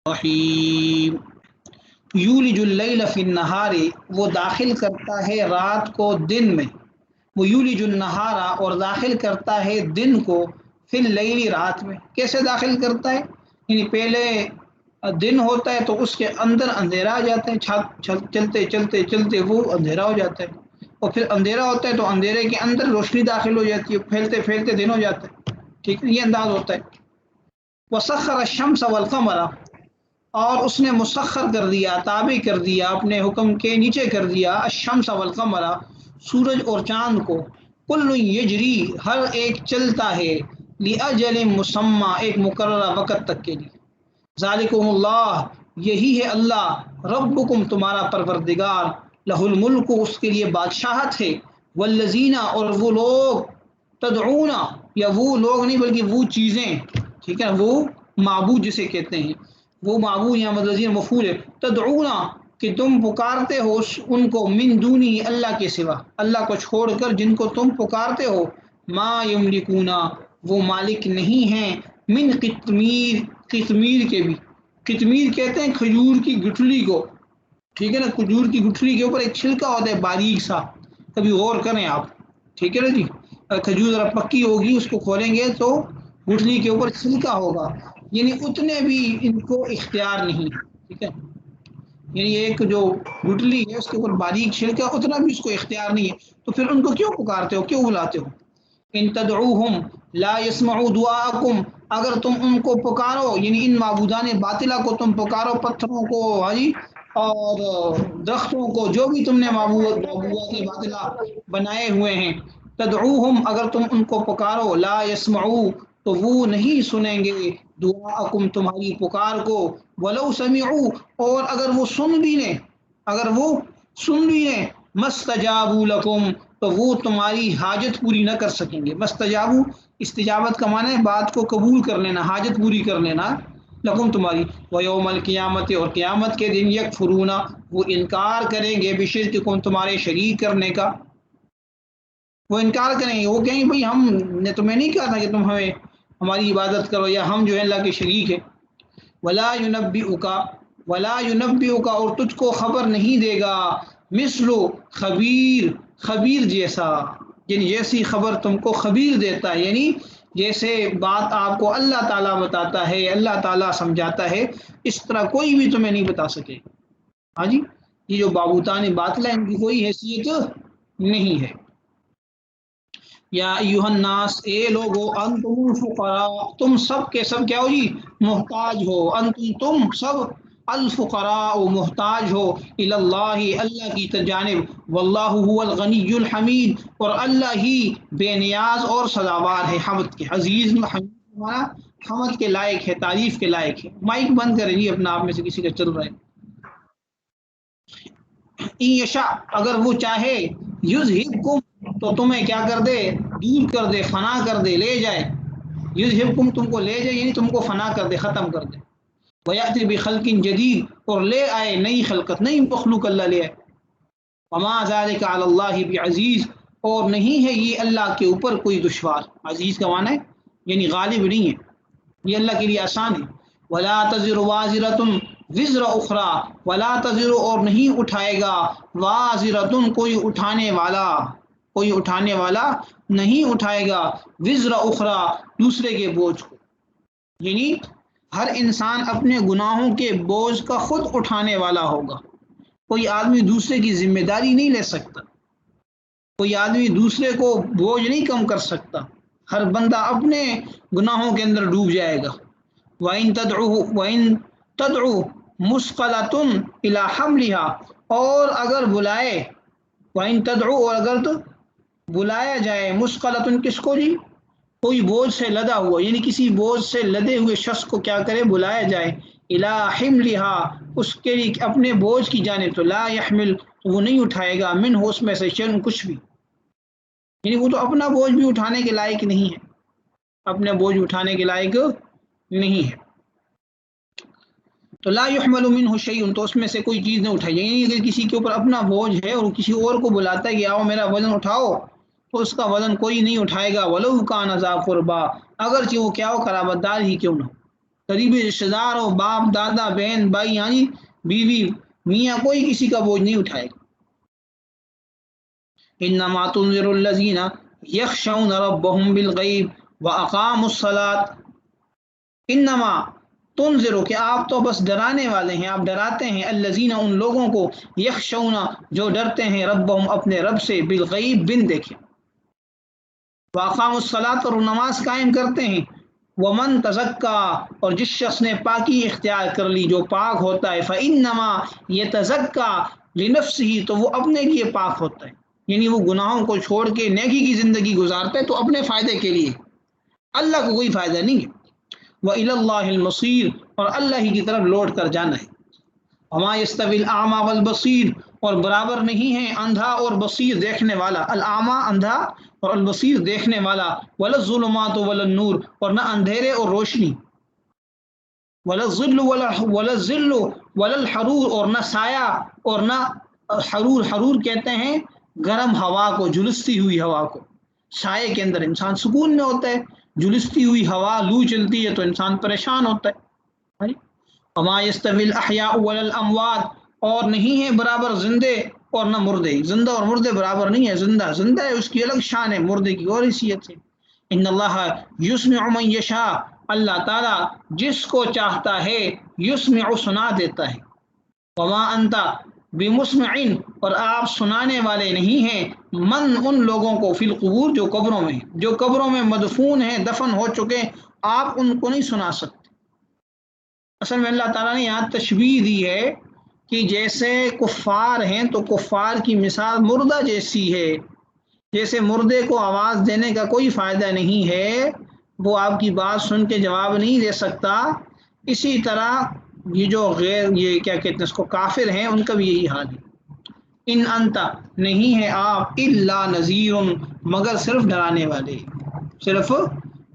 الرحیم یولج اللیل فی النہار، وہ داخل کرتا ہے رات کو دن میں، وہ یولج النہارا، اور داخل کرتا ہے دن کو، فی اللیل، رات میں۔ کیسے داخل کرتا ہے؟ یعنی پہلے دن ہوتا ہے تو اس کے اندر اندھیرا آ جاتا ہے، چلتے چلتے چلتے وہ اندھیرا ہو جاتا ہے، اور پھر اندھیرا ہوتا ہے تو اندھیرے کے اندر روشنی داخل ہو جاتی ہے، پھیلتے پھیلتے دن ہو جاتا ہے۔ ٹھیک ہے، یہ انداز ہوتا ہے۔ وسخر الشمس والقمر، اور اس نے مسخر کر دیا، تابع کر دیا، اپنے حکم کے نیچے کر دیا، الشمس والقمر، سورج اور چاند کو، کل یجری، ہر ایک چلتا ہے، لاجل مسمى، ایک مقررہ وقت تک کے لیے۔ ذالکم اللہ، یہی ہے اللہ، ربکم، تمہارا پروردگار، لہ الملک، اس کے لیے بادشاہت ہے، والذین، اور وہ لوگ، تدعون، یا وہ لوگ نہیں بلکہ وہ چیزیں، ٹھیک ہے، وہ معبود جسے کہتے ہیں، وہ معبود یا مدذین مفعول ہے، تدعون، کہ تم پکارتے ہو ان کو، من دونی، اللہ کے سوا، اللہ کو چھوڑ کر جن کو تم پکارتے ہو، ما یملکون، وہ مالک نہیں ہیں، من قطمیر، قطمیر کے بھی، قطمیر کہتے ہیں کھجور کی گٹھلی کو، ٹھیک ہے نا، کھجور کی گٹھلی کے اوپر ایک چھلکا ہوتا ہے باریک سا، کبھی غور کریں آپ، ٹھیک ہے نا جی، کھجور ذرا پکی ہوگی اس کو کھولیں گے تو گٹھلی کے اوپر چھلکا ہوگا، یعنی اتنے بھی ان کو اختیار نہیں، ٹھیک ہے، یعنی ایک جو گٹھلی ہے اس کے اوپر باریک چھلکا، اتنا بھی اس کو اختیار نہیں ہے، تو پھر ان کو کیوں پکارتے ہو، کیوں بلاتے ہو؟ ان تدعوہم لا يسمعوا دعاءکم، اگر تم ان کو پکارو، یعنی ان معبودان باطلہ کو تم پکارو، پتھروں کو، حاجی، اور درختوں کو، جو بھی تم نے معبودات باطلہ بنائے ہوئے ہیں، تدعوہم، اگر تم ان کو پکارو، لا يسمعوا، تو وہ نہیں سنیں گے، دعاءکم، تمہاری پکار کو، ولو سمعوا، اور اگر وہ سن بھی لیں، اگر وہ سن بھی لیں، مستجابوا لکم، تو وہ تمہاری حاجت پوری نہ کر سکیں گے۔ مستجابو، استجابت کا معنی ہے بات کو قبول کر لینا، حاجت پوری کر لینا، لکم، تمہاری، ویوم القیامت، اور قیامت کے دن، یکفرون، وہ انکار کریں گے، بشرککم، تمہارے شریک کرنے کا، وہ انکار کریں گے، وہ کہیں گے بھئی ہم نے تمہیں نہیں کہا تھا کہ تم ہمیں ہماری عبادت کرو، یا ہم جو ہے اللہ کے شریک ہیں۔ ولا ينبئک، ولا ينبئک، اور تجھ کو خبر نہیں دے گا، مثل، خبیر، خبیر جیسا، یعنی جیسی خبر تم کو خبیر دیتا ہے، یعنی جیسے بات آپ کو اللہ تعالیٰ بتاتا ہے، اللہ تعالیٰ سمجھاتا ہے، اس طرح کوئی بھی تمہیں نہیں بتا سکے۔ ہاں جی، یہ جو بابوتان باطل ہے ان کی کوئی حیثیت نہیں ہے۔ یا ایھا الناس، اے لوگو، انتم الفقراء، تم سب کے سب کیا ہو جی، محتاج ہو، انتم، تم سب، الفقراء، محتاج ہو، الی اللہ، اللہ کی جانب، واللہ هو الغنی الحمید، اور اللہ ہی بے نیاز اور سزاوار ہے، حمد کے، عزیز، حمید ہمارا حمد کے لائق ہے، تعریف کے لائق ہے۔ مائک بند کریں جی اپنا، آپ میں سے کسی کا چل رہا ہے۔ ان یشاء، اگر وہ چاہے، یذہبکم، تو تمہیں کیا کر دے، دور کر دے، فنا کر دے، لے جائے، یذہبکم، تم کو لے جائے، یعنی تم کو فنا کر دے، ختم کر دے، ویأتی بخلق جدید، اور لے آئے نئی خلقت، نئی مخلوق اللہ لے آئے، وما ذلک علی اللہ بعزیز، اور نہیں ہے یہ اللہ کے اوپر کوئی دشوار، عزیز کا معنی ہے یعنی غالب نہیں ہے، یہ اللہ کے لیے آسان ہے۔ ولا تزر وازرۃ وزر اخری، ولا تزر، اور نہیں اٹھائے گا، وازرۃ، کوئی اٹھانے والا، کوئی اٹھانے والا نہیں اٹھائے گا، وزر اخری، دوسرے کے بوجھ کو، یعنی ہر انسان اپنے گناہوں کے بوجھ کا خود اٹھانے والا ہوگا، کوئی آدمی دوسرے کی ذمہ داری نہیں لے سکتا، کوئی آدمی دوسرے کو بوجھ نہیں کم کر سکتا، ہر بندہ اپنے گناہوں کے اندر ڈوب جائے گا۔ وَإِن تَدْعُ مُثْقَلَةٌ إِلَىٰ حَمْلِهَا، اور اگر بلائے، وَإِن تَدْعُ، اور اگر تو بلایا جائے، مُثْقَلَةٌ، کس کو جی، کوئی بوجھ سے لدا ہوا، یعنی کسی بوجھ سے لدے ہوئے شخص کو کیا کرے، بلایا جائے، إِلَىٰ حِمْلِهَا، اس کے لیے اپنے بوجھ کی جانب، تو لا يحمل، وہ نہیں اٹھائے گا، منہ، اس میں سے، شیئن، کچھ بھی، یعنی وہ تو اپنا بوجھ بھی اٹھانے کے لائق نہیں ہے، اپنے بوجھ اٹھانے کے لائق نہیں ہے، تو لا يحمل منه شيء، تو اس میں سے کوئی چیز نہ اٹھائی جائے، یعنی اگر کسی کے اوپر اپنا بوجھ ہے اور کسی اور کو بلاتا ہے کہ آؤ میرا وزن اٹھاؤ، تو اس کا وزن کوئی نہیں اٹھائے گا، ولو کان ذا قربا، اگرچہ وہ کیا ہو، قرابت دار ہی کیوں نہ ہو، قریبی رشتے دار ہو، باپ دادا بہن بھائی، یعنی بیوی میاں، کوئی کسی کا بوجھ نہیں اٹھائے گا۔ انما تنذر الذین یخشون ربهم بالغیب واقاموا الصلاۃ، انما تنذر کہ آپ تو بس ڈرانے والے ہیں، آپ ڈراتے ہیں، الذین ان لوگوں کو، یخشون جو ڈرتے ہیں، ربهم اپنے رب سے، بالغیب بن دیکھے، واقاموا الصلاۃ اور نماز قائم کرتے ہیں، ومن تزکا اور جس شخص نے پاکی اختیار کر لی، جو پاک ہوتا ہے، فانما یتزکا لنفسہ تو وہ اپنے لیے پاک ہوتا ہے، یعنی وہ گناہوں کو چھوڑ کے نیکی کی زندگی گزارتا ہے تو اپنے فائدے کے لیے، اللہ کو کوئی فائدہ نہیں ہے۔ وَإِلَى اللَّهِ الْمَصِيرُ اور اللہ ہی کی طرف لوٹ کر جانا ہے۔ وَمَا يَسْتَوِي الْأَعْمَى وَالْبَصِيرُ اور برابر نہیں ہے اندھا اور بصیر دیکھنے والا، الاعمیٰ اندھا اور البصیر دیکھنے والا، وَلَا الظُّلُمَاتُ وَلَا النُّورُ اور نہ اندھیرے اور روشنی، وَلَا الظِّلُّ وَلَا الْحَرُورُ اور نہ سایہ اور نہ حرور، حرور کہتے ہیں گرم ہوا کو، جلستی ہوئی ہوا کو، سائے کے اندر انسان سکون میں ہوتا ہے، جلستی ہوئی ہوا لو چلتی ہے تو انسان پریشان ہوتا ہے۔ وما یستوی الاحیاء ولا الاموات اور نہیں ہے برابر زندے اور نہ مردے، زندہ اور مردے برابر نہیں ہے، زندہ زندہ ہے اس کی الگ شان ہے، مردے کی اور حیثیت ہے۔ ان اللہ یسمع من یشاء اللہ تعالیٰ جس کو چاہتا ہے یسمع سنا دیتا ہے، وما انت بمسمع اور آپ سنانے والے نہیں ہیں، من ان لوگوں کو، فی القبور جو قبروں میں ہیں، جو قبروں میں مدفون ہیں، دفن ہو چکے، آپ ان کو نہیں سنا سکتے۔ اصل میں اللہ تعالیٰ نے یہاں تشبیہ دی ہے کہ جیسے کفار ہیں تو کفار کی مثال مردہ جیسی ہے، جیسے مردے کو آواز دینے کا کوئی فائدہ نہیں ہے، وہ آپ کی بات سن کے جواب نہیں دے سکتا، اسی طرح یہ جو یہ کیا کہتے ہیں اس کو کافر ہیں، ان کا بھی یہی حال ہے۔ ان انت نہیں ہے آپ الا نذیر مگر صرف ڈرانے والے، صرف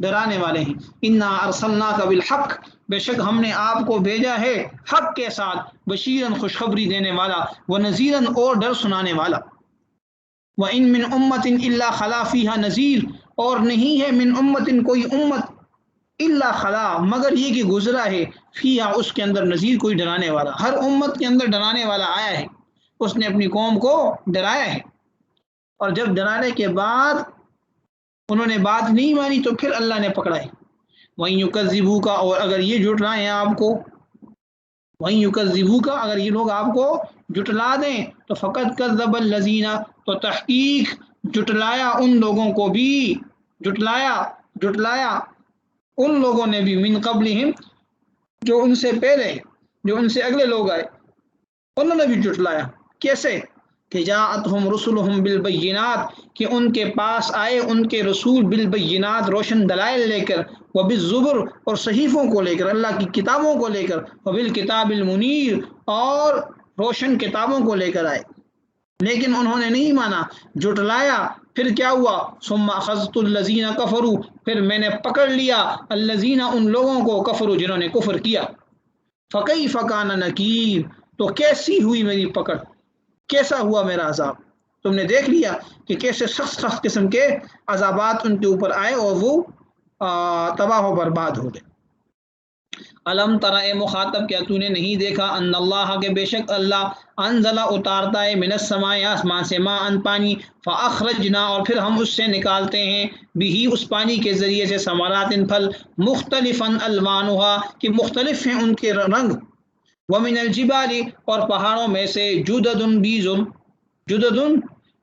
ڈرانے والے ہیں۔ انا ارسلناک بالحق بے شک ہم نے آپ کو بھیجا ہے حق کے ساتھ، بشیرن خوشخبری دینے والا، ونذیرن اور ڈر سنانے والا۔ وَإِن مِّنْ أُمَّةٍ إِلَّا خَلَا فِيهَا نَذِيرٌ اور نہیں ہے من امتن کوئی امت، الا خلا مگر یہ کہ گزرا ہے، فیہا اس کے اندر نذیر کوئی ڈرانے والا، ہر امت کے اندر ڈرانے والا آیا ہے، اس نے اپنی قوم کو ڈرایا ہے، اور جب ڈرانے کے بعد انہوں نے بات نہیں مانی تو پھر اللہ نے پکڑا ہے۔ وَإِن يُكَذِّبُوكَ اور اگر یہ جھٹلائیں آپ کو، وَإِن يُكَذِّبُوكَ اگر یہ لوگ آپ کو جھٹلا دیں تو فقط كذب الذین تو تحقیق جھٹلایا ان لوگوں کو بھی، جھٹلایا ان لوگوں نے بھی، من قبلہم جو ان سے پہلے، جو ان سے اگلے لوگ آئے انہوں نے بھی جھٹلایا۔ کیسے؟ کہ جاءتہم رسلہم بالبینات کہ ان کے پاس آئے ان کے رسول، بالبینات روشن دلائل لے کر، وبالزبر اور صحیفوں کو لے کر، اللہ کی کتابوں کو لے کر، وبالکتاب المنیر اور روشن کتابوں کو لے کر آئے، لیکن انہوں نے نہیں مانا، جھٹلایا۔ پھر کیا ہوا؟ ثم اخذت الذین کفروا پھر میں نے پکڑ لیا الذین ان لوگوں کو، کفروا جنہوں نے کفر کیا، فکیف کان نکیر تو کیسی ہوئی میری پکڑ، کیسا ہوا میرا عذاب، تم نے دیکھ لیا کہ کیسے سخت سخت قسم کے عذابات ان کے اوپر آئے اور وہ تباہ و برباد ہو گئے۔ علم ترى اے مخاطب کیا تو نے نہیں دیکھا، ان اللہ کے بے شک اللہ، انزل اتارتا ہے، من السماء آسمان سے، ماء پانی، فاخرجنا اور پھر ہم اس سے نکالتے ہیں، بھی اس پانی کے ذریعے سے، ثمرات پھل، مختلفا الوانها کہ مختلف ہیں ان کے رنگ، ومن الجبال اور پہاڑوں میں سے، جدد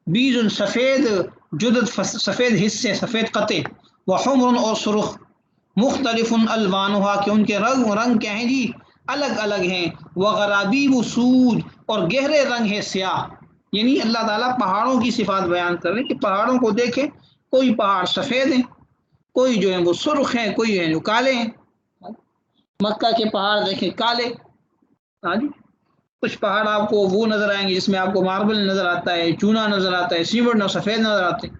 بیز سفید، جدد سفید حصے، سفید قطع، وحمر اور سرخ، مختلف الوانها کہ ان کے رنگ کیا ہیں جی، الگ الگ ہیں، وغرابیب سود اور گہرے رنگ ہے سیاہ، یعنی اللہ تعالیٰ پہاڑوں کی صفات بیان کر رہے ہیں کہ پہاڑوں کو دیکھیں، کوئی پہاڑ سفید ہیں، کوئی جو ہیں وہ سرخ ہیں، کوئی ہیں جو کالے ہیں۔ مکہ کے پہاڑ دیکھیں کالے، ہاں جی، کچھ پہاڑ آپ کو وہ نظر آئیں گے جس میں آپ کو ماربل نظر آتا ہے، چونا نظر آتا ہے، سیمنٹ اور سفید نظر آتے ہیں،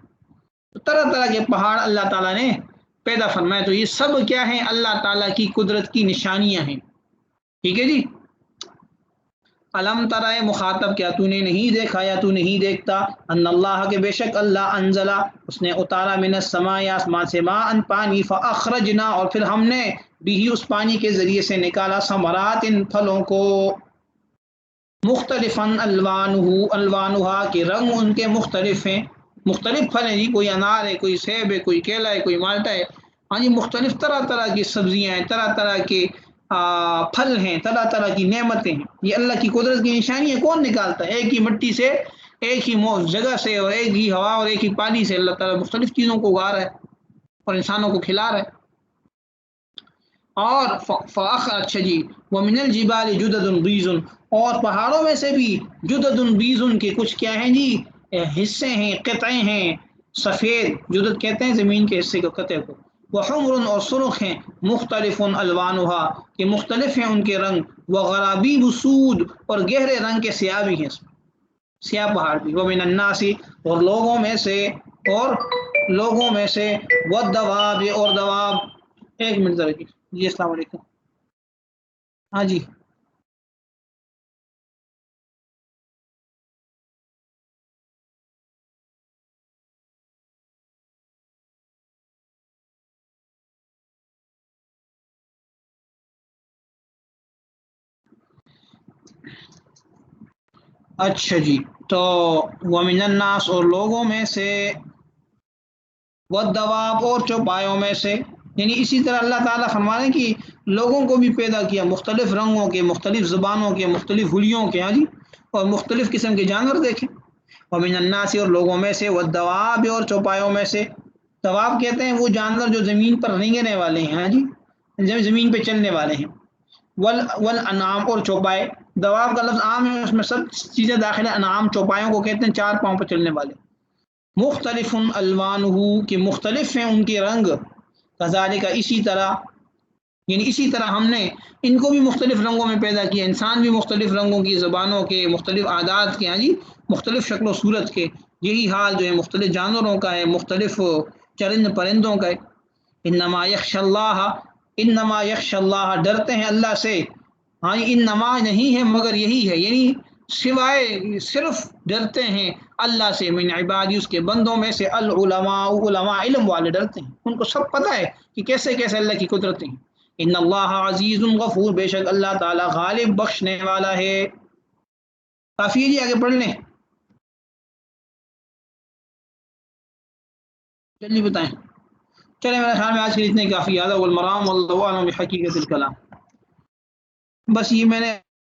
طرح طرح کے پہاڑ اللہ تعالیٰ نے پیدا فرمائے، تو یہ سب کیا ہیں؟ اللہ تعالیٰ کی قدرت کی نشانیاں ہیں، ٹھیک ہے جی۔ علم ترائے مخاطب، کیا تو نے نہیں دیکھا یا تو نہیں دیکھتا، ان اللہ کے بے شک اللہ انزلہ اس نے اتارا من السماء آسمان سے ماء ان پانی، فاخرجنا اور پھر ہم نے بھی اس پانی کے ذریعے سے نکالا ثمرات ان پھلوں کو، مختلفاً الوانها کے رنگ ان کے مختلف ہیں، مختلف پھل ہیں جی، کوئی انار ہے، کوئی سیب ہے، کوئی کیلا ہے، کوئی مالٹا ہے، ہاں جی مختلف طرح طرح کی سبزیاں ہیں، طرح طرح کے پھل ہیں، طرح طرح کی نعمتیں ہیں، یہ اللہ کی قدرت کی نشانی ہے۔ کون نکالتا ہے؟ ایک ہی مٹی سے، ایک ہی جگہ سے، اور ایک ہی ہوا اور ایک ہی پانی سے اللہ تعالیٰ مختلف چیزوں کو اگا رہا ہے اور انسانوں کو کھلا رہا ہے۔ اور اچھا جی، ومن الجبال جدد بیض، اور پہاڑوں میں سے بھی جدد بیض کے کچھ کیا ہیں جی حصے ہیں، قطعے ہیں، سفید، جدد کہتے ہیں زمین کے حصے کو، قطعے کو، وحمر اور سرخ ہیں، مختلف الوانها کہ مختلف ہیں ان کے رنگ، وغرابیب سود اور گہرے رنگ کے سیاہ بھی ہیں، اس میں سیاہ پہاڑ بھی، ومن الناس اور لوگوں میں سے، اور لوگوں میں سے، والدواب اور دواب، ایک منٹ ذرا جی، السلام علیکم، ہاں جی، اچھا جی، تو ومن الناس اور لوگوں میں سے، والدواب اور چوپایوں میں سے، یعنی اسی طرح اللہ تعالیٰ فرما رہے ہیں کہ لوگوں کو بھی پیدا کیا مختلف رنگوں کے، مختلف زبانوں کے، مختلف حلیوں کے، ہاں جی، اور مختلف قسم کے جانور دیکھیں، ومن الناس اور لوگوں میں سے، والدواب اور چوپایوں میں سے، دواب کہتے ہیں وہ جانور جو زمین پر رینگنے والے ہیں، ہاں جی، زمین پہ چلنے والے ہیں، والانعام اور چوپائے، دواب کا لفظ عام ہے، اس میں سب چیزیں داخل ہیں، انعام چوپایوں کو کہتے ہیں چار پاؤں پر چلنے والے، مختلف الوانہ کہ مختلف ہیں ان کے رنگ، کذالک اسی طرح، یعنی اسی طرح ہم نے ان کو بھی مختلف رنگوں میں پیدا کیا، انسان بھی مختلف رنگوں کی، زبانوں کے، مختلف عادات کے، ہاں جی، مختلف شکل و صورت کے، یہی حال جو ہے مختلف جانوروں کا ہے، مختلف چرند پرندوں کا ہے۔ انما یخشى اللہ، انما یخشى اللہ ڈرتے ہیں اللہ سے، ہاں انما نہیں ہے مگر یہی ہے، یعنی سوائے صرف ڈرتے ہیں اللہ سے، من عبادی اس کے بندوں میں سے، العلماء علماء علم والے ڈرتے ہیں، ان کو سب پتہ ہے کہ کیسے کیسے اللہ کی قدرتیں ہیں۔ ان اللہ عزیز غفور، بے شک اللہ تعالی غالب بخشنے والا ہے۔ کافی ہے جی، آگے پڑھ لیں، جلدی بتائیں، چلے میرے خیال میں آج کے لیے اتنے کافی، هذا هو المرام والله اعلم بحقیقت الکلام، بس یہ میں نے